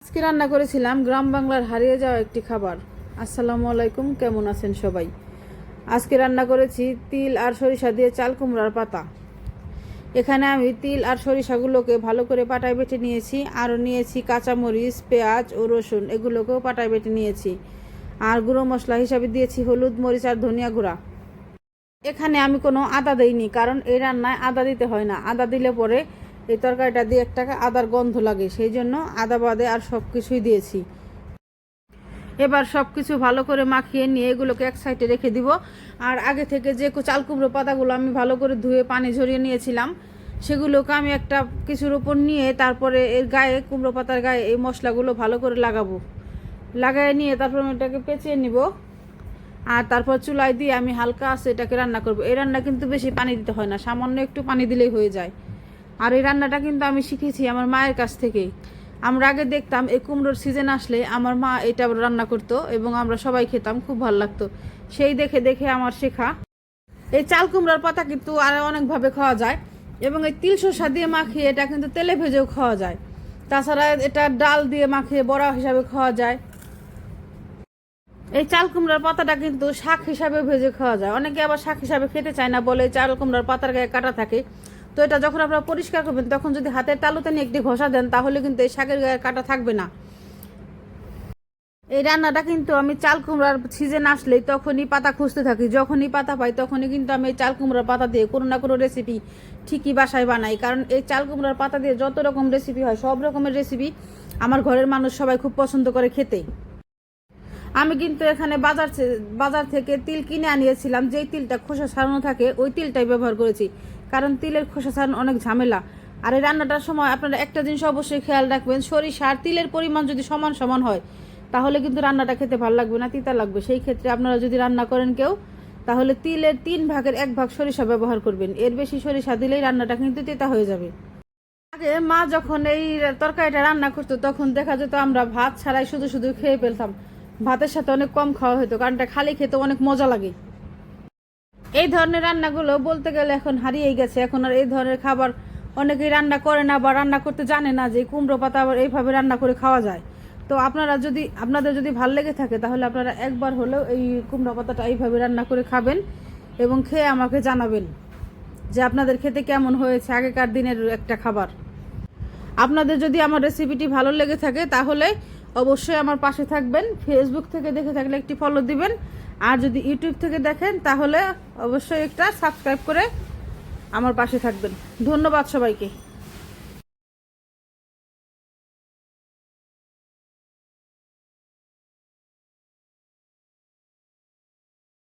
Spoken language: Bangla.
আজকে রান্না করেছিলাম গ্রাম বাংলার হারিয়ে যাওয়া একটি খাবার। আসসালামু আলাইকুম, কেমন আছেন সবাই? আজকে রান্না করেছি তিল আর সরিষা দিয়ে চাল কুমড়ার পাতা। এখানে আমি তিল আর সরিষাগুলোকে ভালো করে পাটায় বেটে নিয়েছি, আরও নিয়েছি কাঁচামরিচ, পেঁয়াজ ও রসুন, এগুলোকেও পাটায় বেটে নিয়েছি। আর গুঁড়ো মশলা হিসাবে দিয়েছি হলুদ, মরিচ আর ধনিয়া গুঁড়া। এখানে আমি কোনো আদা দিইনি, কারণ এই রান্নায় আদা দিতে হয় না। আদা দিলে পরে এই তরকারিটা দিয়ে একটা আদার গন্ধ লাগে, সেই জন্য আদা বাদে আর সব কিছুই দিয়েছি। এবার সব কিছু ভালো করে মাখিয়ে নিয়ে এগুলোকে এক সাইডে রেখে দিব। আর আগে থেকে যে চাল কুমড়ো পাতাগুলো আমি ভালো করে ধুয়ে পানি ঝরিয়ে নিয়েছিলাম, সেগুলোকে আমি একটা কিছুর উপর নিয়ে তারপরে এর গায়ে, কুমড়ো পাতার গায়ে এই মশলাগুলো ভালো করে লাগাই নিয়ে তারপর আমি এটাকে পেঁচিয়ে নিব। আর তারপর চুলায় দিয়ে আমি হালকা আছে এটাকে রান্না করব। এই রান্না কিন্তু বেশি পানি দিতে হয় না, সামান্য একটু পানি দিলেই হয়ে যায়। আর এই রান্নাটা কিন্তু আমি শিখেছি আমার মায়ের কাছ থেকেই। আমরা আগে দেখতাম এই কুমড়োর সিজন আসলে আমার মা এটা রান্না করতো এবং আমরা সবাই খেতাম, খুব ভালো লাগতো। সেই দেখে দেখে আমার শেখা। এই চাল কুমড়ার পাতা কিন্তু আর অনেকভাবে খাওয়া যায়, এবং এই তিল শসা দিয়ে মাখিয়ে এটা কিন্তু তেলে ভেজেও খাওয়া যায়। তাছাড়া এটা ডাল দিয়ে মাখিয়ে বড়া হিসাবে খাওয়া যায়। এই চাল কুমড়ার পাতাটা কিন্তু শাক হিসাবে ভেজে খাওয়া যায়। অনেকে আবার শাক হিসাবে খেতে চায় না, বলে চাল কুমড়ার পাতার গায়ে কাটা থাকে। তো এটা যখন আপনারা পরিষ্কার করবেন তখন যদি হাতের তালুতে নিয়ে একটি ঘষা দেন, তাহলে কিন্তু এই শাকের গায়ে কাটা থাকবে না। এই রান্নাটা কিন্তু আমি চাল কুমড়ার সিজন আসলেই তখনই পাতা খুঁজতে থাকি। যখনই পাতা পাই তখনই কিন্তু আমি এই চাল কুমড়ার পাতা দিয়ে কোনো না কোনো রেসিপি ঠিকই বাসায় বানাই। কারণ এই চাল কুমড়ার পাতা দিয়ে যত রকম রেসিপি হয়, সব রকমের রেসিপি আমার ঘরের মানুষ সবাই খুব পছন্দ করে খেতে। আমি কিন্তু এখানে বাজার থেকে তিল কিনে আনিয়েছিলাম। যেই তিলটা খোসা ছাড়ানো থাকে ওই তিলটাই ব্যবহার করেছি, কারণ তিলের খোসা ছাড়ানো অনেক ঝামেলা। আর এই রান্নাটার সময় আপনারা একটা জিনিস অবশ্যই খেয়াল রাখবেন, সরিষা আর তিলের পরিমাণ যদি সমান সমান হয় তাহলে কিন্তু রান্নাটা খেতে ভালো লাগবে না, তিতা লাগবে। সেই ক্ষেত্রে আপনারা যদি রান্না করেন কেউ, তাহলে তিলের 3 ভাগের 1 ভাগ সরিষা ব্যবহার করবেন। এর বেশি সরিষা দিলেই রান্নাটা কিন্তু তিতা হয়ে যাবে। আগে মা যখন এই তরকারিটা রান্না করতো তখন দেখা যেত আমরা ভাত ছাড়াই শুধু শুধু খেয়ে ফেলতাম। ভাতের সাথে অনেক কম খাওয়া হতো, কারণ এটা খালি খেতে অনেক মজা লাগে। এই ধরনের রান্নাগুলো বলতে গেলে এখন হারিয়েই গেছে। এখন আর এই ধরনের খাবার অনেকেই রান্না করে না বা রান্না করতে জানে না যে কুমড়ো পাতা আবার এইভাবে রান্না করে খাওয়া যায়। তো আপনাদের যদি ভালো লেগে থাকে তাহলে আপনারা একবার হলেও এই কুমড়ো পাতাটা এইভাবে রান্না করে খাবেন এবং খেয়ে আমাকে জানাবেন যে আপনাদের খেতে কেমন হয়েছে। আগেকার দিনের একটা খাবার। আপনাদের যদি আমার রেসিপিটি ভালো লেগে থাকে তাহলে অবশ্যই আমার পাশে থাকবেন। ফেসবুক থেকে দেখে থাকলে একটি ফলো দিবেন, আর যদি ইউটিউব থেকে দেখেন তাহলে অবশ্যই একটা সাবস্ক্রাইব করে আমার পাশে থাকবেন। ধন্যবাদ সবাইকে।